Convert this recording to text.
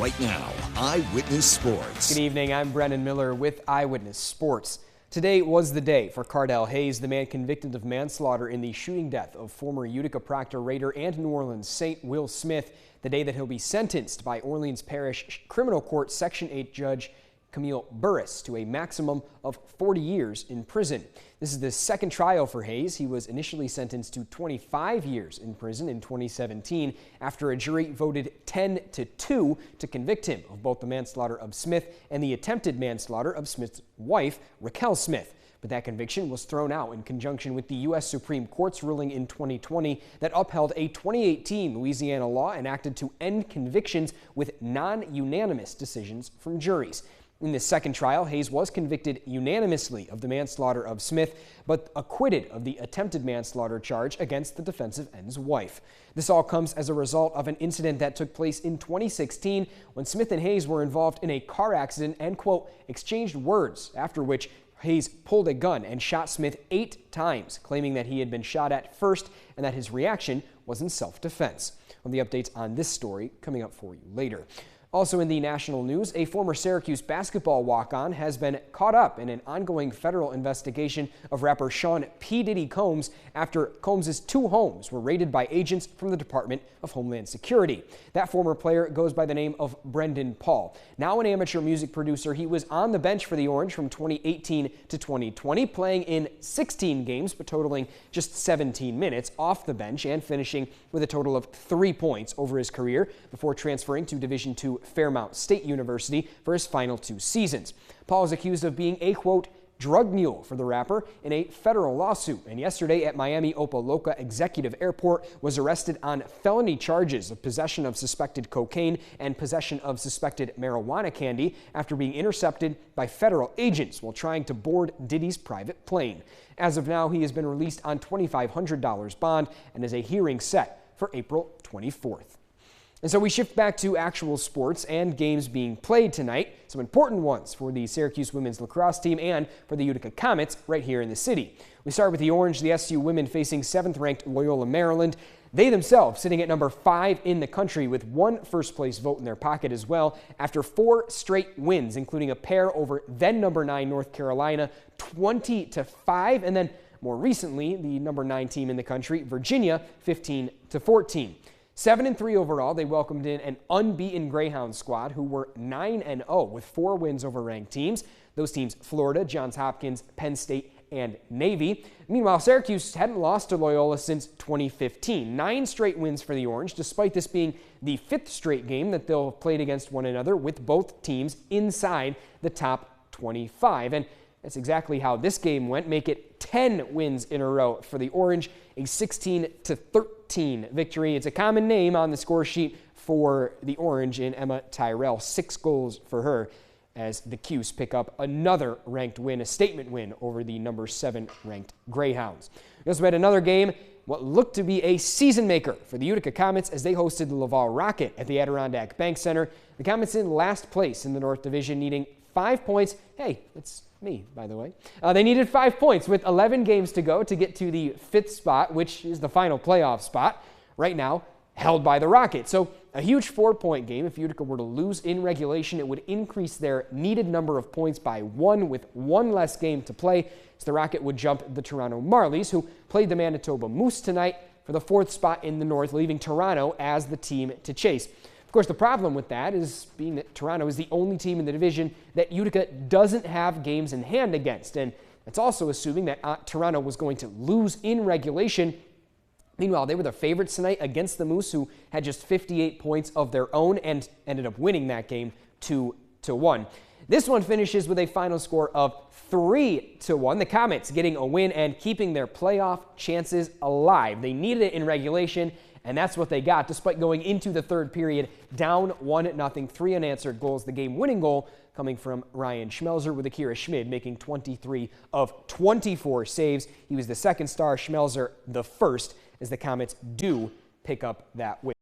right now. Eyewitness Sports. Good evening, I'm Brennan Miller with Eyewitness Sports. Today was the day for Cardell Hayes, the man convicted of manslaughter in the shooting death of former Utica Proctor Raider and New Orleans Saint Will Smith, the day that he'll be sentenced by Orleans Parish Criminal Court Section 8 Judge Camille Burris to a maximum of 40 years in prison. This is the second trial for Hayes. He was initially sentenced to 25 years in prison in 2017 after a jury voted 10-2 to convict him of both the manslaughter of Smith and the attempted manslaughter of Smith's wife, Raquel Smith. But that conviction was thrown out in conjunction with the U.S. Supreme Court's ruling in 2020 that upheld a 2018 Louisiana law enacted to end convictions with non-unanimous decisions from juries. In the second trial, Hayes was convicted unanimously of the manslaughter of Smith, but acquitted of the attempted manslaughter charge against the defensive end's wife. This all comes as a result of an incident that took place in 2016 when Smith and Hayes were involved in a car accident and, quote, exchanged words, after which Hayes pulled a gun and shot Smith 8 times, claiming that he had been shot at first and that his reaction was in self-defense. Well, the updates on this story coming up for you later. Also in the national news, a former Syracuse basketball walk-on has been caught up in an ongoing federal investigation of rapper Sean P. Diddy Combs after Combs' 2 homes were raided by agents from the Department of Homeland Security. That former player goes by the name of Brendan Paul. Now an amateur music producer, he was on the bench for the Orange from 2018 to 2020, playing in 16 games but totaling just 17 minutes off the bench and finishing with a total of 3 points over his career before transferring to Division II Fairmount State University for his final 2 seasons. Paul is accused of being a, quote, drug mule for the rapper in a federal lawsuit, and yesterday at Miami Opa-locka Executive Airport was arrested on felony charges of possession of suspected cocaine and possession of suspected marijuana candy after being intercepted by federal agents while trying to board Diddy's private plane. As of now, he has been released on $2,500 bond and has a hearing set for April 24th. And so we shift back to actual sports and games being played tonight, some important ones for the Syracuse women's lacrosse team and for the Utica Comets right here in the city. We start with the Orange, the SU women facing 7th-ranked Loyola, Maryland. They themselves sitting at number 5 in the country with 1 first-place vote in their pocket as well after 4 straight wins, including a pair over then number 9 North Carolina, 20-5, and then more recently the number 9 team in the country, Virginia, 15-14. 7-3 overall, they welcomed in an unbeaten Greyhound squad who were 9-0 with 4 wins over ranked teams. Those teams, Florida, Johns Hopkins, Penn State, and Navy. Meanwhile, Syracuse hadn't lost to Loyola since 2015. 9 straight wins for the Orange, despite this being the 5th straight game that they'll have played against one another with both teams inside the top 25. And that's exactly how this game went. Make it 10 wins in a row for the Orange, a 16-13 victory. It's a common name on the score sheet for the Orange in Emma Tyrell. 6 goals for her as the Cuse pick up another ranked win, a statement win over the number 7 ranked Greyhounds. We also had another game, what looked to be a season maker for the Utica Comets as they hosted the Laval Rocket at the Adirondack Bank Center. The Comets in last place in the North Division, needing 5 points. Hey, it's me, by the way. They needed 5 points with 11 games to go to get to the 5th spot, which is the final playoff spot, right now held by the Rocket. So a huge 4-point game. If Utica were to lose in regulation, it would increase their needed number of points by 1 with 1 less game to play. So the Rocket would jump the Toronto Marlies, who played the Manitoba Moose tonight for the 4th spot in the North, leaving Toronto as the team to chase. Of course, the problem with that is being that Toronto is the only team in the division that Utica doesn't have games in hand against. And that's also assuming that Toronto was going to lose in regulation. Meanwhile, they were the favorites tonight against the Moose, who had just 58 points of their own and ended up winning that game 2-1. This one finishes with a final score of 3-1. The Comets getting a win and keeping their playoff chances alive. They needed it in regulation, and that's what they got, despite going into the 3rd period down 1-0, 3 unanswered goals. The game-winning goal coming from Ryan Schmelzer, with Akira Schmid making 23 of 24 saves. He was the 2nd star, Schmelzer the 1st, as the Comets do pick up that win.